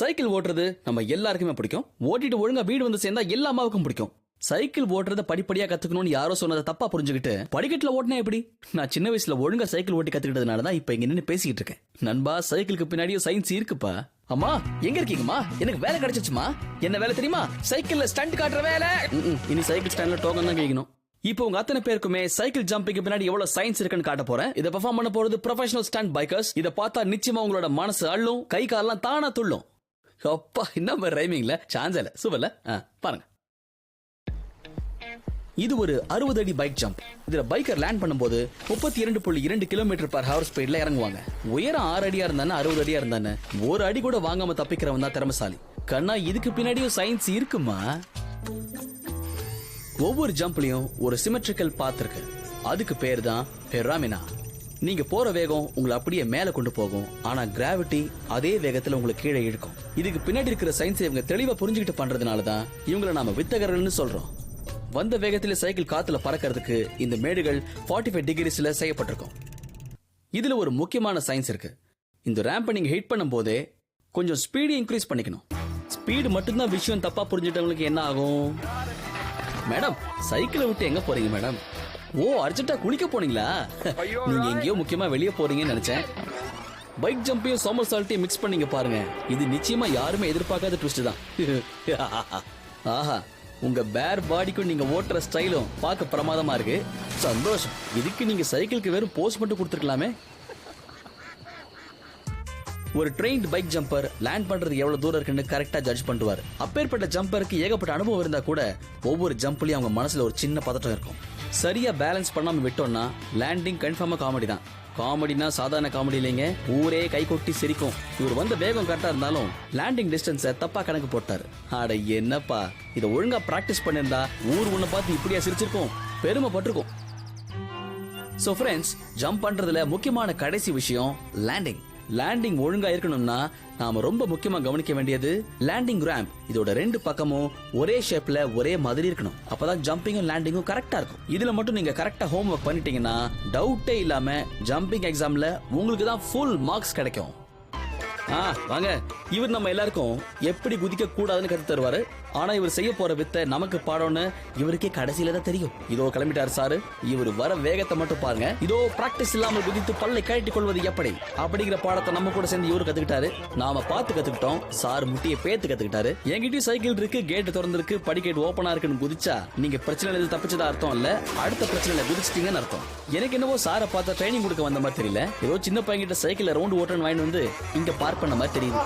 Cycle ஓட்டுறது நம்ம எல்லாருக்குமே பிடிக்கும். ஓட்டிட்டு ஒழுங்கா வீடு வந்து சேர்ந்தா எல்லா அம்மாவுக்கும் பிடிக்கும். சைக்கிள் ஓட்டுறத படிப்படியா கத்துக்கணும்னு யாரோ சொன்னதை தப்பா புரிஞ்சுக்கிட்டு படிக்கட்டுல ஓட்டினா எப்படி? நான் சின்ன வயசுல ஒழுங்கா சைக்கிள் ஓட்டி கத்துக்கிட்டதுனாலதான் இப்ப இங்க நின்னு பேசிக்கிட்டு இருக்கேன். நண்பா, சைக்கிளுக்கு பின்னாடியும் சயின்ஸ் இருக்குப்பா. அம்மா எங்க இருக்கீங்கம்மா? எனக்கு வேலை கிடைச்சிச்சுமா. என்ன வேலை தெரியுமா? சைக்கிள்ல ஸ்டண்ட் காட்டுற வேலை. இனி சைக்கிள் ஸ்டாண்ட்ல டோக்கன் தான் கேட்கணும். இப்போ உங்க அத்தனை பேருக்குமே சைக்கிள் ஜம்பிங் பின்னாடி எவ்வளவு சயின்ஸ் இருக்குன்னு காட்ட போறேன். இதை பெர்ஃபார்ம் பண்ண போறது ப்ரொஃபஷனல் ஸ்டண்ட் பைக்கர்ஸ். இதை பார்த்தா நிச்சயமா உங்களோட மனசு அள்ளும், கை காலெல்லாம் தானா துள்ளும். அப்பா, என்ன ரைமிங்ல சான்ஸ் இல்ல. சூப்பர்ல, பாருங்க. இது ஒரு 60 அடி பைக் ஜம்ப். இதுல பைக்கர் லேண்ட் பண்ணும்போது 32.2 km/h ஸ்பீட்ல இறங்குவாங்க. உயரம் 6 அடியா இருந்தானே 60 அடியா இருந்தானே ஒரு அடி கூட வாங்காம தப்பிக்கிறவன் தான் திறமசாலி. கண்ணா, இதுக்கு பின்னாடியும் சயின்ஸ் இருக்குமா? ஒவ்வொரு ஜம்ப்லயும் ஒரு சிமெட்ரிக்கல் பாத் இருக்கு. அதுக்கு பேர் தான் பெராமினா. நீங்க போற வேகம் உங்களை அப்படியே மேல கொண்டு போகும், ஆனா கிராவிட்டி அதே வேகத்துல உங்களை கீழே இழுக்கும். இதுக்கு பின்னாடி இருக்கிற சயின்ஸ் இவங்க தெளிவா புரிஞ்சுக்கிட்டு பண்றதுனாலதான் இவங்களை நாம வித்தகர்கள்னு சொல்றோம். வந்த வேகத்திலே சைக்கிள் காத்துல பறக்கிறதுக்கு இந்த மேடுகள் 45 டிகிரிஸ்ல செய்யப்பட்டிருக்கும். இதுல ஒரு முக்கியமான சயின்ஸ் இருக்கு. இந்த ரேம்பை நீங்க ஹிட் பண்ணும் போதே கொஞ்சம் ஸ்பீடு இன்க்ரீஸ் பண்ணிக்கணும். ஸ்பீடு மட்டும்தான் விஷயம் தப்பா புரிஞ்சுட்டவங்களுக்கு என்ன ஆகும்? மேடம், சைக்கிளை விட்டு எங்க போறீங்க மேடம்? ஓ, அர்ஜென்ட்டா குளிக்க போனீங்களா? நீங்க எங்கேயோ முக்கியமா வெளியே போறீங்கன்னு நினைச்சேன். பைக் ஜம்பையும் சோமர்சால்ட்டையும் மிக்ஸ் பண்ணீங்க பாருங்க. இது நிச்சயமா யாருமே எதிர்பார்க்காத ட்விஸ்ட் தான். ஆஹா, உங்க பேர் பாடிக்கும் நீங்க ஓட்டுற ஸ்டைலும் பார்க்க பிரமாதமா இருக்கு. சந்தோஷம். இதுக்கு நீங்க சைக்கிளுக்கு வெறும் போஸ் மட்டும் கொடுத்துருக்கலாமே. ஒரு ட்ரெயின்ட் பைக் ஜம்பர் லேண்ட் பண்றது எவ்வளவு தூரம் இருக்குன்னு கரெக்டா ஜட்ஜ் பண்ணுவாரு. அப்பேற்பட்ட ஜம்பருக்கு ஏகப்பட்ட அனுபவம் இருந்தா கூட ஒவ்வொரு ஜம்ப்லயும் அவங்க மனசுல ஒரு சின்ன பதட்டம் இருக்கும். சரியா பேலன்ஸ் பண்ணாம விட்டோம்னா லேண்டிங் கன்ஃபார்மா காமெடி தான். காமெடினா சாதாரண காமெடி இல்லைங்க, ஊரே கை கொட்டி சிரிக்கும். இவர் வந்த வேகம் கரெக்டா இருந்தாலும் லேண்டிங் டிஸ்டன்ஸை தப்பா கணக்கு போட்டாரு. அட என்னப்பா, இதை ஒழுங்கா பிராக்டிஸ் பண்ணிருந்தா ஊர் உன்னை பார்த்து இப்படியா சிரிச்சிருக்கும், பெருமைப்பட்டிருக்கும். சோ ஃப்ரெண்ட்ஸ், ஜம்ப் பண்றதுல முக்கியமான கடைசி விஷயம் லேண்டிங். லேண்டிங் ஒழுங்கா இருக்கணும்னா நாம ரொம்ப முக்கியமா கவனிக்க வேண்டியது லேண்டிங் ரேம்ப். இதோட 2 பக்கமும் ஒரே ஷேப்ல ஒரே மாதிரி இருக்கணும். அப்பதான் ஜம்பிங்கும் லேண்டிங்கும் கரெக்டா இருக்கும். இதுல மட்டும் நீங்க கரெக்டா ஹோம் ஒர்க் பண்ணிட்டீங்கன்னா டவுட்டே இல்லாம ஜம்பிங் எக்ஸாம்ல உங்களுக்கு தான் ஃபுல் மார்க்ஸ் கிடைக்கும். வாங்க, இவர் நம்ம எல்லாருக்கும் எப்படி குதிக்க கூடாதுன்னு கத்து தருவாரு. ஆனா இவர் செய்ய போற வித்தை நமக்கு பாடம்னு இவருக்கே கடைசியில தான் தெரியும். இதோ கிளம்பிட்டாரு சாரு. இவர் வர வேகத்தை மட்டும் பாருங்க. இதோ பிராக்டிஸ் இல்லாமல் குதித்து பல்லை கழட்டி கொள்வது எப்படி அப்படிங்கிற பாடத்தை நம்ம கூட சேர்ந்து இவரு கத்துக்கிட்டாரு. நாம பார்த்து கத்துக்கிட்டோம். சார் முட்டியை பேத்து கத்துக்கிட்டாரு. என்கிட்டயும் சைக்கிள் இருக்கு, கேட் திறந்திருக்கு, படிக்கேட் ஓபனா இருக்குன்னு குதிச்சா நீங்க பிரச்சனை தப்பிச்சதா அர்த்தம் இல்ல, அடுத்த பிரச்சனை குதிச்சிட்டீங்கன்னு அர்த்தம். எனக்கு என்னவோ சாரை பார்த்தா ட்ரைனிங் கொடுக்க வந்த மாதிரி தெரியல. ஏதோ சின்ன பையன்கிட்ட சைக்கிள் ரவுண்ட் ஓட்டன்னு வாங்கிட்டு வந்து இங்க பார்க் பண்ண மாதிரி தெரியுது.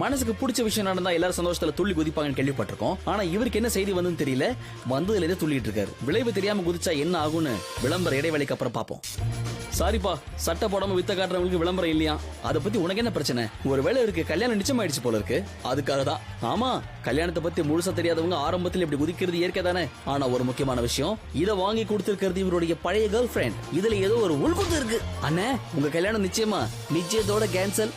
மனசுக்கு பிடிச்ச விஷயம் நடந்தா எல்லாரும் சந்தோஷத்துல துள்ளி குதிப்பாங்கன்னு கேள்விப்பட்டிருக்கோம். ஆனா இவருக்கு என்ன செய்தி வந்து தெரியல, வந்ததுல இருந்து துள்ளிட்டு இருக்காரு. விளைவு தெரியாம குதிச்சா என்ன ஆகும்னு விளம்பர இடைவேளைக்கு அப்புறம் பாப்போம். சாரிப்பா, சட்டை போடாம வித்த காட்டுறவங்களுக்கு விளம்பரம் இல்லையா? அதை பத்தி உனக்கு என்ன பிரச்சனை? ஒரு வேலை இருக்கு, கல்யாணம் நிச்சயம் ஆயிடுச்சு போல இருக்கு, அதுக்காக தான். ஆமா, கல்யாணத்தை பத்தி முழுசா தெரியாதவங்க ஆரம்பத்தில் இப்படி குதிக்கிறது இயற்கை தானே. ஆனா ஒரு முக்கியமான விஷயம், இதை வாங்கி கொடுத்திருக்கிறது இவருடைய பழைய கேர்ள் ஃபிரெண்ட். இதுல ஏதோ ஒரு உள்குத்து இருக்கு. அண்ணே, உங்க கல்யாணம் நிச்சயமா நிச்சயத்தோட கேன்சல்.